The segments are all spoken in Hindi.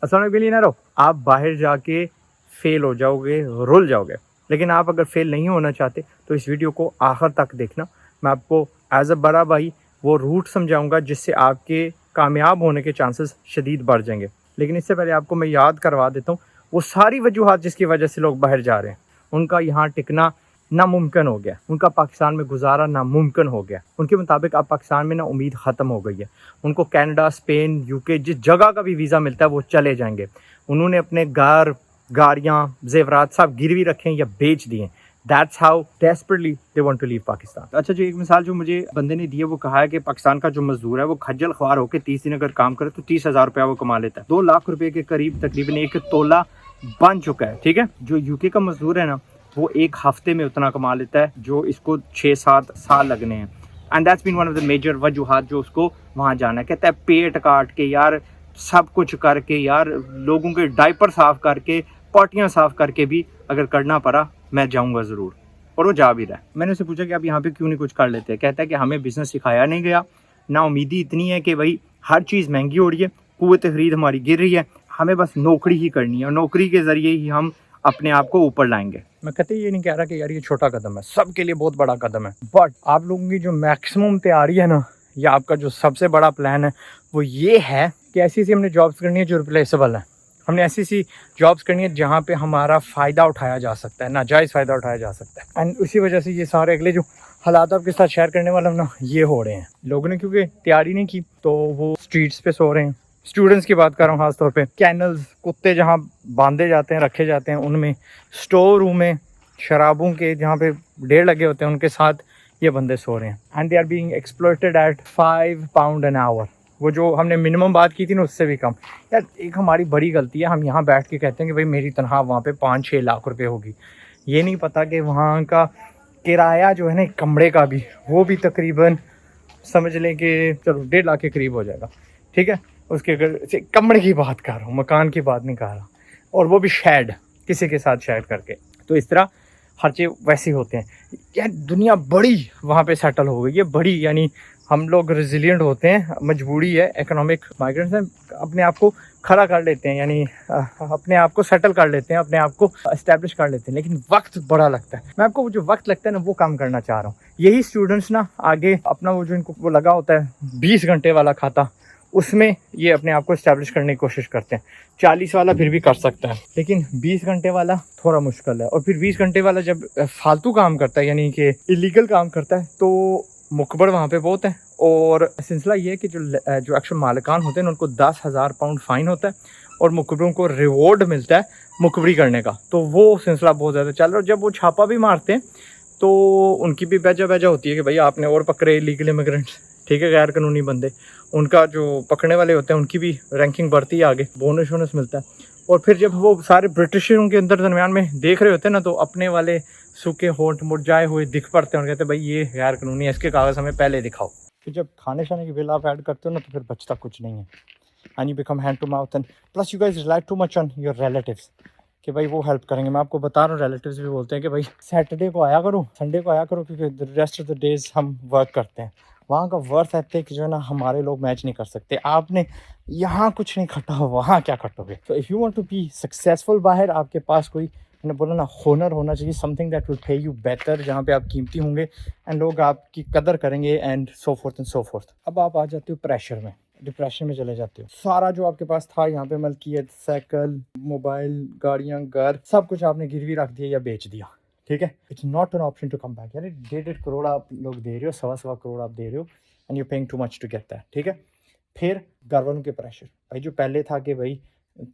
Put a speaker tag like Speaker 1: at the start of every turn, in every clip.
Speaker 1: असल में बिलियनर आप बाहर जाके फेल हो जाओगे, रुल जाओगे। लेकिन आप अगर फेल नहीं होना चाहते तो इस वीडियो को आखिर तक देखना। मैं आपको एज अ बड़ा भाई वो रूट समझाऊंगा जिससे आपके कामयाब होने के चांसेस शदीद बढ़ जाएंगे। लेकिन इससे पहले आपको मैं याद करवा देता हूँ वो सारी वजूहात जिसकी वजह से लोग बाहर जा रहे हैं, उनका यहाँ टिकना नामुमकिन हो गया, उनका पाकिस्तान में गुजारा नामुमकिन हो गया। उनके मुताबिक अब पाकिस्तान में ना उम्मीद ख़त्म हो गई है। उनको कनाडा, स्पेन, यूके जिस जगह का भी वीज़ा मिलता है वो चले जाएंगे। उन्होंने अपने घर, गाड़ियाँ, जेवरात सब गिरवी रखे हैं या बेच दिए। That's how desperately they want to leave Pakistan. अच्छा जी, एक मिसाल जो मुझे बंदे ने दी है वो कहा है कि पाकिस्तान का जो मजदूर है वो खज्जल ख्वार होकर 30 दिन अगर काम करे तो 30,000 रुपया वो कमा लेता है। 2 लाख रुपए के करीब तकरीबन एक तोला बन चुका है। ठीक है, जो यूके का मजदूर है ना वो एक हफ्ते में उतना कमा लेता है जो इसको 6-7 साल लगने हैं। And that's been one of the major वजूहात जो उसको वहाँ जाना है। कहता है पेट काट के यार, सब कुछ करके यार, लोगों के डायपर साफ करके, पॉटियाँ साफ करके भी अगर करना पड़ा मैं जाऊँगा ज़रूर। और वो जा भी रहा है। मैंने उससे पूछा कि आप यहाँ पे क्यों नहीं कुछ कर लेते। कहता है कि हमें बिज़नेस सिखाया नहीं गया, ना उम्मीदी इतनी है कि भाई हर चीज़ महंगी हो रही है, क़ुव्वत ख़रीद हमारी गिर रही है, हमें बस नौकरी ही करनी है और नौकरी के ज़रिए ही हम अपने आप को ऊपर लाएंगे। मैं कहते ये नहीं कह रहा कि यार ये छोटा कदम है, सबके लिए बहुत बड़ा कदम है। बट आप लोगों की जो मैक्सिमम तैयारी है ना, या आपका जो सबसे बड़ा प्लान है वो ये है कि ऐसी हमने जॉब्स करनी है जो रिप्लेसेबल है। हमने ऐसी जॉब्स करनी है जहाँ पे हमारा फ़ायदा उठाया जा सकता है, नाजायज़ फ़ायदा उठाया जा सकता है। एंड उसी वजह से ये सारे अगले जो हालात आपके साथ शेयर करने वाला ना ये हो रहे हैं। लोगों ने क्योंकि तैयारी नहीं की तो वो स्ट्रीट्स पे सो रहे हैं। स्टूडेंट्स की बात कर रहा हूँ खास तौर पे। कैनल्स, कुत्ते जहाँ बांधे जाते हैं, रखे जाते हैं, उनमें, स्टोर रूम में, शराबों के जहाँ पे ढेर लगे होते हैं उनके साथ ये बंदे सो रहे हैं। And they are being exploited at £5 an hour. वो जो हमने मिनिमम बात की थी ना उससे भी कम। यार एक हमारी बड़ी गलती है, हम यहाँ बैठ के कहते हैं कि भाई मेरी तनख्वाह वहाँ पे 5-6 लाख रुपए होगी। ये नहीं पता कि वहाँ का किराया जो है ना कमरे का भी, वो भी तकरीबन समझ लें कि चलो 1.5 लाख के करीब हो जाएगा। ठीक है, उसके अगर कमरे की बात कर रहा हूँ, मकान की बात नहीं कर रहा, और वो भी शेड, किसी के साथ शेड करके। तो इस तरह खर्चे वैसे होते हैं। यार दुनिया बड़ी वहाँ पे सेटल हो गई है, बड़ी, यानी हम लोग रेजिलिएंट होते हैं, मजबूरी है, इकोनॉमिक माइग्रेंट्स हैं, अपने आप को खड़ा कर लेते हैं, यानी अपने आप को सेटल कर लेते हैं, अपने आप को इस्टेब्लिश कर लेते हैं। लेकिन वक्त बड़ा लगता है। मैं आपको जो वक्त लगता है ना वो काम करना चाह रहा हूँ। यही स्टूडेंट्स ना आगे अपना वो जो इनको वो लगा होता है 20 घंटे वाला खाता, उसमें ये अपने आप को इस्टेब्लिश करने की कोशिश करते हैं। 40 वाला फिर भी कर सकता है, लेकिन 20 घंटे वाला थोड़ा मुश्किल है। और फिर 20 घंटे वाला जब फालतू काम करता है, यानी कि इलीगल काम करता है, तो मुखबर वहाँ पे बहुत है। और सिलसिला ये है कि जो एक्चुअल मालिकान होते हैं उनको £10,000 फ़ाइन होता है और मुखबरों को रिवॉर्ड मिलता है मुखबरी करने का। तो वो सिलसिला बहुत ज़्यादा चल रहा है। और जब वो छापा भी मारते हैं तो उनकी भी बेजा होती है कि भाई आपने और पकड़े इलीगल इमिग्रेंट्स, ठीक है, गैर कानूनी बंदे। उनका जो पकड़ने वाले होते हैं उनकी भी रैंकिंग बढ़ती है, आगे बोनस वोनस मिलता है। और फिर जब वो सारे ब्रिटिशरों के अंदर दरमियान में देख रहे होते हैं ना, तो अपने वाले सूखे होंठ मुरझाए हुए दिख पड़ते हैं और कहते हैं भाई ये गैर कानूनी है, इसके कागज़ हमें पहले दिखाओ। फिर जब खाने शाने की बिल आप ऐड करते हो ना तो फिर बचता कुछ नहीं है। And you become hand to mouth and plus you guys rely too much on your relatives कि भाई वो हेल्प करेंगे। मैं आपको बता रहा हूँ, रिलेटिव्स भी बोलते हैं कि भाई सैटरडे को आया करो, संडे को आया करो, क्योंकि रेस्ट ऑफ द डेज हम वर्क करते हैं। वहाँ का वर्थ एथिक जो है ना हमारे लोग मैच नहीं कर सकते। आपने यहाँ कुछ नहीं खटा हो, वहाँ क्या खटोगे। तो if you want to be successful बाहर, आपके पास कोई, मैंने बोला ना, हुनर होना चाहिए, something that will pay you better, जहाँ पे आप कीमती होंगे एंड लोग आपकी कदर करेंगे and so fourth and so fourth. अब आप आ जाते हो प्रेशर में, डिप्रेशन में चले जाते हो। सारा जो आपके पास था यहाँ पे, मलकियत, साइकिल, मोबाइल, गाड़ियाँ, घर, सब कुछ आपने गिरवी रख दिया या बेच दिया। ठीक है, it's not an option to come back. यानी 1.5 करोड़ आप लोग दे रहे हो, 1.25 करोड़ आप दे रहे हो and you paying too much to get that. ठीक है, फिर घर वालों के प्रेशर। भाई जो पहले था कि भाई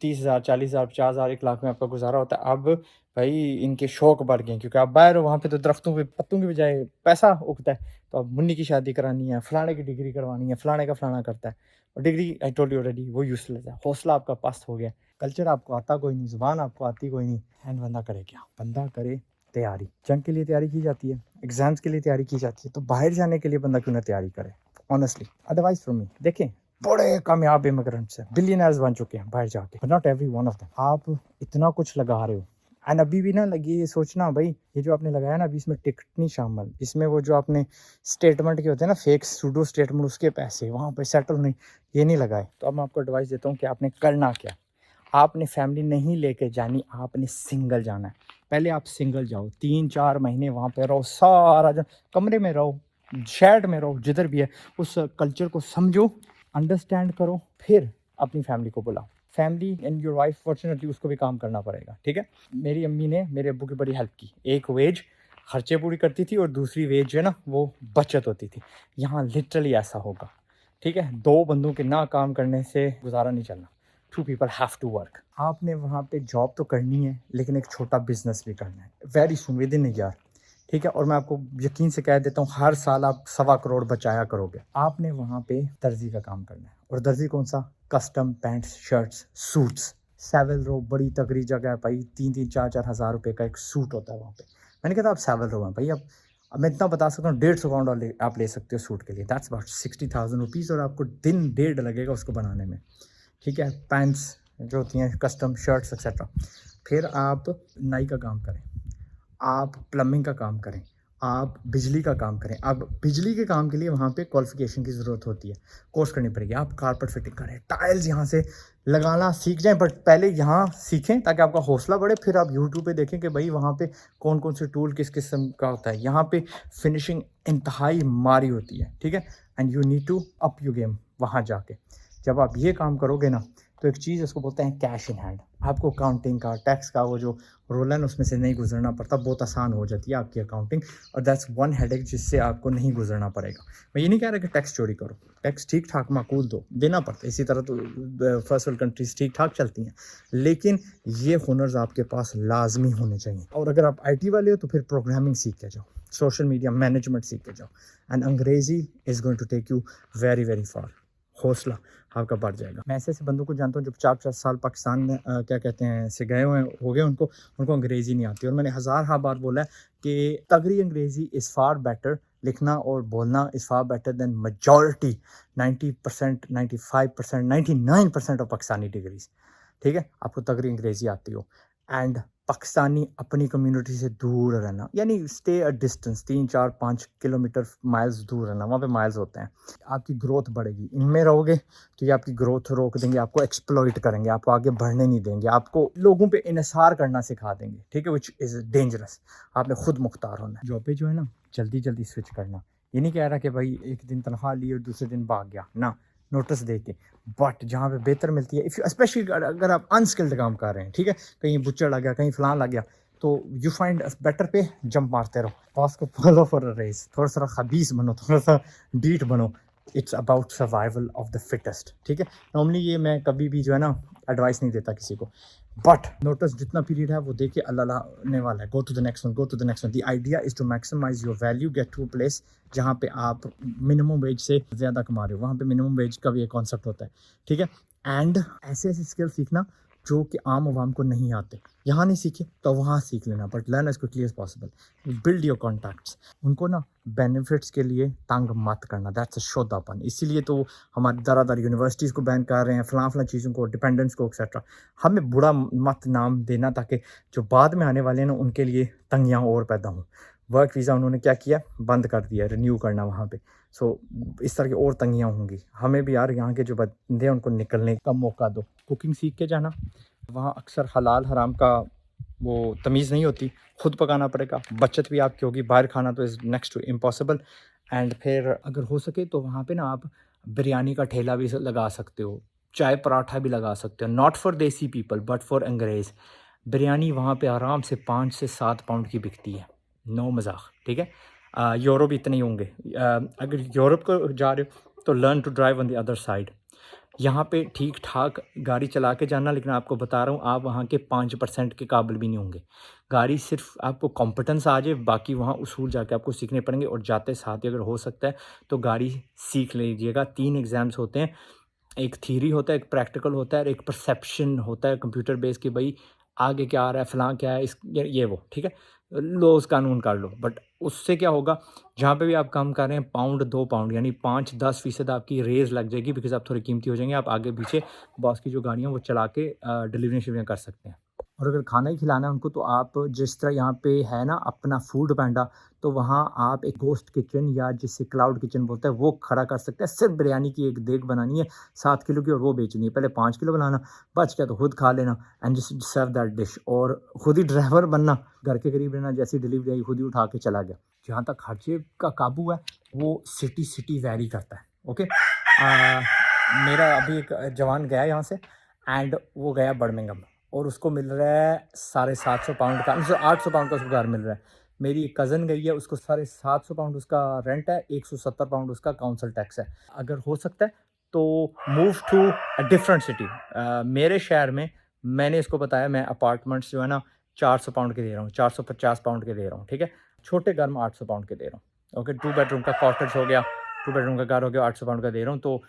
Speaker 1: 30,000, 40,000, 50,000, 1 लाख में आपका गुजारा होता है, अब भाई इनके शौक बढ़ गए, क्योंकि आप बाहर हो, वहाँ पे तो दरख्तों पे पत्तों की बजाय पैसा उगता है। तो अब मुन्नी की शादी करानी है, फलाने की डिग्री करवानी है, फलाने का फलाना करता है। और degree I told you already वो यूजलेस है। हौसला आपका पस्त हो गया, कल्चर आपको आता कोई नहीं, ज़ुबान आपको आती कोई नहीं। एंड बंदा करे क्या? बंदा करे तैयारी। जंग के लिए तैयारी की जाती है, एग्जाम्स के लिए तैयारी की जाती है, तो बाहर जाने के लिए बंदा क्यों ना तैयारी करे। ऑनेस्टली अदरवाइज फ्रॉम मी, देखें बड़े कामयाब इमिग्रेंट्स हैं, बिलियनर्स बन चुके हैं बाहर जाके, but not every one of them. आप इतना कुछ लगा रहे हो एंड अभी भी ना लगी ये सोचना भाई ये जो आपने लगाया ना, अभी इसमें टिकट नहीं शामिल, इसमें वो जो आपने स्टेटमेंट के होते हैं ना, फेक सूडो स्टेटमेंट, उसके पैसे वहाँ पे सेटल नहीं, ये नहीं लगाए। तो अब मैं आपको एडवाइस देता हूँ कि आपने करना क्या। आपने फैमिली नहीं लेके जानी, आपने सिंगल जाना है। पहले आप सिंगल जाओ, 3-4 महीने वहाँ पे रहो, सारा दिन कमरे में रहो, शेड में रहो, जिधर भी है उस कल्चर को समझो, अंडरस्टैंड करो, फिर अपनी फैमिली को बुलाओ। Family and your wife, fortunately उसको भी काम करना पड़ेगा, ठीक है। मेरी अम्मी ने मेरे अब्बू की बड़ी हेल्प की। एक वेज खर्चे पूरी करती थी और दूसरी वेज जो है ना वो बचत होती थी। यहाँ लिटरली ऐसा होगा, ठीक है। 2 बंदों के ना काम करने से गुजारा नहीं चलना। 2 पीपल हैव टू वर्क। आपने वहाँ पे जॉब तो करनी है, लेकिन एक छोटा बिजनेस भी करना है, very soon, with in year, ठीक है। और मैं आपको यकीन से कह देता हूँ, हर साल आप 1.25 करोड़ बचाया करोगे। आपने वहाँ पे दर्जी का काम करना है। और दर्जी कौन सा? Custom pants, shirts, suits. Savile Row बड़ी तगड़ी जगह है भाई, 3-3, 4-4 हज़ार रुपये का एक सूट होता है वहाँ पे। मैंने कहा था आप सेवल रो हैं भाई, अब मैं इतना बता सकता हूँ, 150 पाउंड आप ले सकते हो सूट के लिए, दैट्स अबाउट 60,000 रुपीज़, और आपको दिन 1.5 लगेगा उसको बनाने में, ठीक है। पैंट्स जो होती हैं, कस्टम शर्ट्स एक्सेट्रा। फिर आप नाई का काम करें, आप प्लम्बिंग का काम करें, आप बिजली का काम करें। अब बिजली के काम के लिए वहाँ पे क्वालिफिकेशन की ज़रूरत होती है, कोर्स करनी पड़ेगी। आप कारपेट फिटिंग करें, टाइल्स यहाँ से लगाना सीख जाएं, बट पहले यहाँ सीखें ताकि आपका हौसला बढ़े। फिर आप यूट्यूब पे देखें कि भाई वहाँ पे कौन कौन से टूल किस किस्म का होता है। यहाँ पे फिनिशिंग इंतहाई मारी होती है, ठीक है। And you need to up you game वहाँ जाके। जब आप ये काम करोगे ना, तो एक चीज़ उसको बोलते हैं कैश इन हैंड। आपको अकाउंटिंग का, टैक्स का वो जो रोल है ना, उसमें से नहीं गुजरना पड़ता, बहुत आसान हो जाती है आपकी अकाउंटिंग। और दैट्स वन हेडेक जिससे आपको नहीं गुजरना पड़ेगा। मैं ये नहीं कह रहा कि टैक्स चोरी करो, टैक्स ठीक ठाक माकूल दो, देना पड़ता है। इसी तरह तो फर्स्ट वर्ल्ड कंट्रीज ठीक ठाक चलती हैं, लेकिन ये हुनर्स आपके पास लाजमी होने चाहिए। और अगर आप IT वाले हो तो फिर प्रोग्रामिंग सीख के जाओ, सोशल मीडिया मैनेजमेंट सीख के जाओ। And Angrezi is going to take you very very far. हौसला आपका बढ़ जाएगा। मैं ऐसे बंदों को जानता हूँ जो 4-4 साल पाकिस्तान में क्या कहते हैं से गए हुए हो गए, उनको अंग्रेज़ी नहीं आती। और मैंने हज़ार बार बोला है कि तगड़ी अंग्रेज़ी इज़ फार बेटर, लिखना और बोलना is far better than majority 90%, 95%, 99% of Pakistani degrees, ठीक है। आपको तगड़ी अंग्रेज़ी आती हो। एंड पाकिस्तानी अपनी कम्युनिटी से दूर रहना, यानी stay a distance, 3-4-5 kilometre miles दूर रहना, वहाँ पे माइल्स होते हैं। आपकी ग्रोथ बढ़ेगी। इनमें रहोगे तो ये आपकी ग्रोथ रोक देंगे, आपको एक्सप्लॉइट करेंगे, आपको आगे बढ़ने नहीं देंगे, आपको लोगों पे इन्हिसार करना सिखा देंगे, ठीक है, विच इज़ डेंजरस। आपने खुद मुख्तार होना है। जॉब पे जो है ना, जल्दी जल्दी स्विच करना। ये नहीं कह रहा कि भाई एक दिन तनख्वाह ली और दूसरे दिन भाग गया ना, नोटिस दे के। बट जहाँ पे बेहतर मिलती है, इफ़ स्पेशली अगर आप अनस्किल्ड काम कर रहे हैं, ठीक है, कहीं बुच्चड़ लग गया, कहीं फलान लग गया, तो यू फाइंड बेटर पे जंप मारते रहो। बॉस को फॉलो फॉर अ रेस, थोड़ा सा खबीस बनो, थोड़ा सा डीट बनो। It's about survival of the fittest, ठीक है। नॉर्मली ये मैं कभी भी जो है ना एडवाइस नहीं देता किसी को, बट नोटिस जितना पीरियड है वो देखिए अल्लाह लाने वाला है। Go to the next one, go to the next one. The idea is to maximise your value, get to a place जहाँ पे आप मिनिमम वेज से ज़्यादा कमा रहे हो। वहाँ पे मिनिमम वेज का भी एक कॉन्सेप्ट होता है, ठीक है। एंड ऐसे ऐसे स्किल सीखना जो कि आम आवाम को नहीं आते। यहाँ नहीं सीखे तो वहाँ सीख लेना, but learn as quickly as possible. Build your contacts. उनको ना बेनिफिट्स के लिए तंग मत करना, दैट्स अ शोधापन। इसीलिए तो हमारी दर यूनिवर्सिटीज़ को बैन कर रहे हैं, फलां चीज़ों को, डिपेंडेंस को एक्सेट्रा। हमें बुरा मत नाम देना ताकि जो बाद में आने वाले हैं ना उनके लिए तंगियाँ और पैदा हों। वर्क वीज़ा उन्होंने क्या किया, बंद कर दिया, रिन्यू करना वहाँ पे। सो इस तरह की और तंगियाँ होंगी। हमें भी यार यहाँ के जो बंदे हैं उनको निकलने का मौका दो। कुकिंग सीख के जाना। वहाँ अक्सर हलाल हराम का वो तमीज़ नहीं होती, खुद पकाना पड़ेगा, बचत भी आपकी होगी। बाहर खाना तो is next to impossible. And फिर अगर हो सके तो वहाँ पे ना आप बिरयानी का ठेला भी लगा सकते हो, चाय पराठा भी लगा सकते हो। नॉट फॉर देसी पीपल बट फॉर अंग्रेज़। बिरयानी वहाँ पे आराम से 5 से 7 पाउंड की बिकती है, नो मजाक, ठीक है। यूरोप इतने ही होंगे। अगर यूरोप को जा रहे हो तो learn to drive on the other side. यहाँ पे ठीक ठाक गाड़ी चला के जाना, लेकिन आपको बता रहा हूँ आप वहाँ के 5% के काबिल भी नहीं होंगे। गाड़ी सिर्फ आपको कॉम्पिटेंस आ जाए, बाकी वहाँ उसूल जाके आपको सीखने पड़ेंगे। और जाते साथ ही अगर हो सकता है तो गाड़ी सीख लीजिएगा। 3 एग्ज़ाम्स होते हैं, एक थ्योरी होता है, एक प्रैक्टिकल होता है और एक परसेप्शन होता है कंप्यूटर बेस कि भाई आगे क्या आ रहा है, फलां क्या है, इस ये वो, ठीक है। लो उस कानून कर लो, बट उससे क्या होगा, जहाँ पे भी आप काम कर रहे हैं, पाउंड 2 पाउंड यानी 5-10% आपकी रेज़ लग जाएगी, बिकॉज़ आप थोड़ी कीमती हो जाएंगे। आप आगे पीछे बॉस की जो गाड़ियाँ वो चला के डिलीवरी शिलीवरियाँ कर सकते हैं। और अगर खाना ही खिलाना है उनको तो आप जिस तरह यहाँ पे है ना अपना फूड पैंडा, तो वहाँ आप एक गोस्ट किचन या जिसे क्लाउड किचन बोलते हैं वो खड़ा कर सकते हैं। सिर्फ बिरयानी की एक देग बनानी है 7 किलो की और वो बेचनी है। पहले 5 किलो बनाना, बच गया तो खुद खा लेना and just serve that dish. और खुद ही ड्राइवर बनना, घर के करीब रहना, जैसी डिलीवरी आई खुद ही उठा के चला गया। जहाँ तक खर्चे का काबू है वो सिटी सिटी वैरी करता है। ओके, मेरा अभी एक जवान गया यहाँ से एंड वो गया बर्मिंघम और उसको मिल रहा है 750 पाउंड का, 800 पाउंड का उसको घर मिल रहा है। मेरी एक कज़न गई है, उसको 750 पाउंड उसका रेंट है, 170 पाउंड उसका काउंसिल टैक्स है। अगर हो सकता है तो move to a different city. मेरे शहर में मैंने इसको बताया मैं अपार्टमेंट्स जो है ना 400 पाउंड के दे रहा हूँ, 450 पाउंड के दे रहा हूँ। ठीक है, छोटे घर में 800 पाउंड के दे रहा हूँ। ओके, 2 बेडरूम का कॉटेज हो गया, 2 बेडरूम का घर हो गया, 800 पाउंड का दे रहा हूँ। तो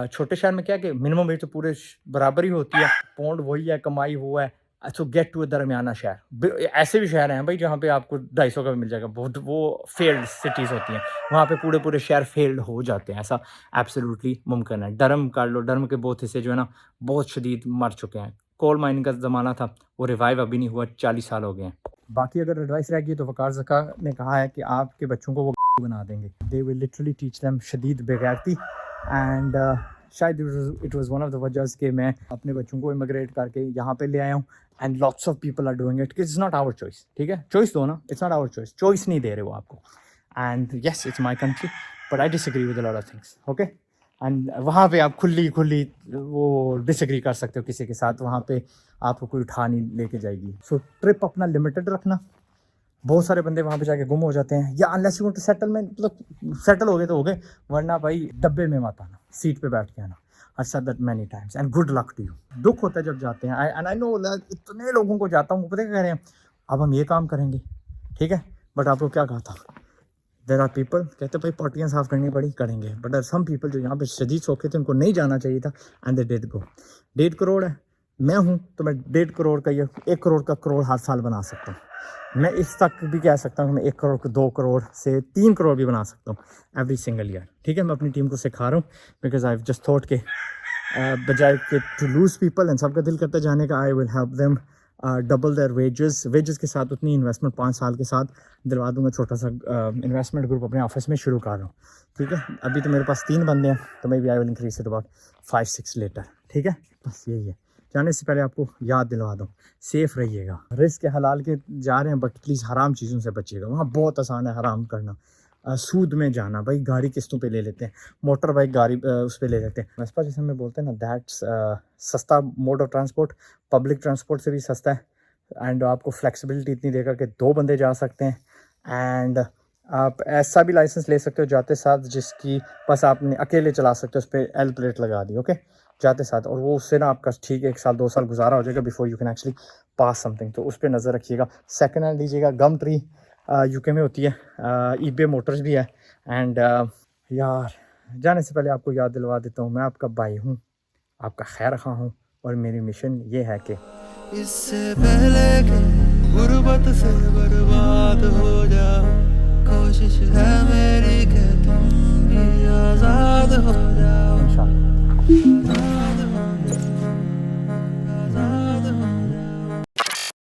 Speaker 1: छोटे शहर में क्या है कि मिनिमम वेज तो पूरे बराबर ही होती है, पौंड वही है, कमाई वो है। सो गेट टू दरमियाना शहर। ऐसे भी शहर हैं भाई जहाँ पे आपको 250 का भी मिल जाएगा, बहुत वो फेल्ड सिटीज़ होती हैं, वहाँ पे पूरे पूरे शहर फेल्ड हो जाते हैं, ऐसा एब्सोल्युटली मुमकिन है। डरम कर लो, डरम के बहुत हिस्से जो है ना बहुत शदीद मर चुके हैं। कोल माइनिंग का ज़माना था, वो रिवाइव अभी नहीं हुआ, 40 साल हो गए हैं। बाकी अगर एडवाइस रह गई तो वकार ज़का ने कहा है कि आपके बच्चों को वो बना देंगे, they will literally teach them शदीद बेगैरती। एंड शायद it was one of the वजहs कि मैं अपने बच्चों को इमिग्रेट करके यहाँ पे ले आया हूँ and lots of people are doing it. It's not our choice, ठीक है, चॉइस दो ना, it's not our choice, choice नहीं दे रहे वो आपको। And yes it's my country but I disagree with a lot of things. Okay, and वहाँ पे आप खुली वो डिसएग्री कर सकते हो किसी के साथ, वहाँ पे आपको कोई उठा नहीं लेके जाएगी। सो ट्रिप अपना लिमिटेड रखना। बहुत सारे बंदे वहाँ पे जाके गुम हो जाते हैं, या unless you want to settlement, मतलब सेटल हो गए तो हो गए, वरना भाई डब्बे में मत आना, सीट पे बैठ के आना। I said that many times and good luck to you. दुख होता है जब जाते हैं, आई नो इतने लोगों को जाता हूँ, पता क्या कह रहे हैं, अब हम ये काम करेंगे, ठीक है, बट आपको क्या कहा था, देर आर पीपल कहते भाई पार्टियाँ साफ़ करनी पड़ी, करेंगे, बट आर सम पीपल जो यहाँ पे शदीद शौके थे, उनको नहीं जाना चाहिए था and they did go. 1.5 crore है, मैं हूँ तो मैं 1.5 करोड़ का या 1 करोड़ का करोड़ हर साल बना सकता हूँ। मैं इस तक भी कह सकता हूँ कि मैं 1 करोड़ को 2 करोड़ से 3 करोड़ भी बना सकता हूँ एवरी सिंगल ईयर। ठीक है, मैं अपनी टीम को सिखा रहा हूँ बिकॉज आई जस्ट थॉट के बजाय के टू लूज़ पीपल एंड सबका दिल करता जाने का, I will help them double their wages के साथ उतनी इन्वेस्टमेंट 5 साल के साथ दिलवा दूंगा। छोटा सा इन्वेस्टमेंट ग्रुप अपने ऑफिस में शुरू कर रहा हूँ। ठीक है, अभी तो मेरे पास 3 बंदे हैं, तो maybe I will increase it about 5-6 later. ठीक है, बस यही है। जाने से पहले आपको याद दिलवा दूँ, सेफ़ रहिएगा। रिस्क के हलाल के जा रहे हैं बट प्लीज़ हराम चीज़ों से बचिएगा, वहाँ बहुत आसान है हराम करना। सूद में जाना, भाई गाड़ी किस्तों पे ले लेते हैं, मोटर बाइक गाड़ी उस पे ले लेते हैं। वेस्पा जैसे हमें बोलते हैं ना, दैट्स सस्ता mode of transport, public transport से भी सस्ता है एंड आपको फ्लेक्सिबिलिटी इतनी देगा कि 2 बंदे जा सकते हैं। एंड आप ऐसा भी लाइसेंस ले सकते हो जाते साथ जिसकी बस आपने अकेले चला सकते हो, उस पर L प्लेट लगा दी, ओके, जाते साथ, और वो उससे ना आपका ठीक 1 साल 2 साल गुजारा हो जाएगा before you can actually pass something. तो उस पर नज़र रखिएगा। सेकेंड हैंड लीजिएगा, गम ट्री यूके में होती है, ईबे मोटर्स भी है। एंड यार जाने से पहले आपको याद दिलवा देता हूँ, मैं आपका भाई हूँ, आपका खैर खा हूँ, और मेरी मिशन ये है कि
Speaker 2: इससे पहले कि गुर्बत से बर्बाद हो जाओ, कोशिश है मेरी कि तुम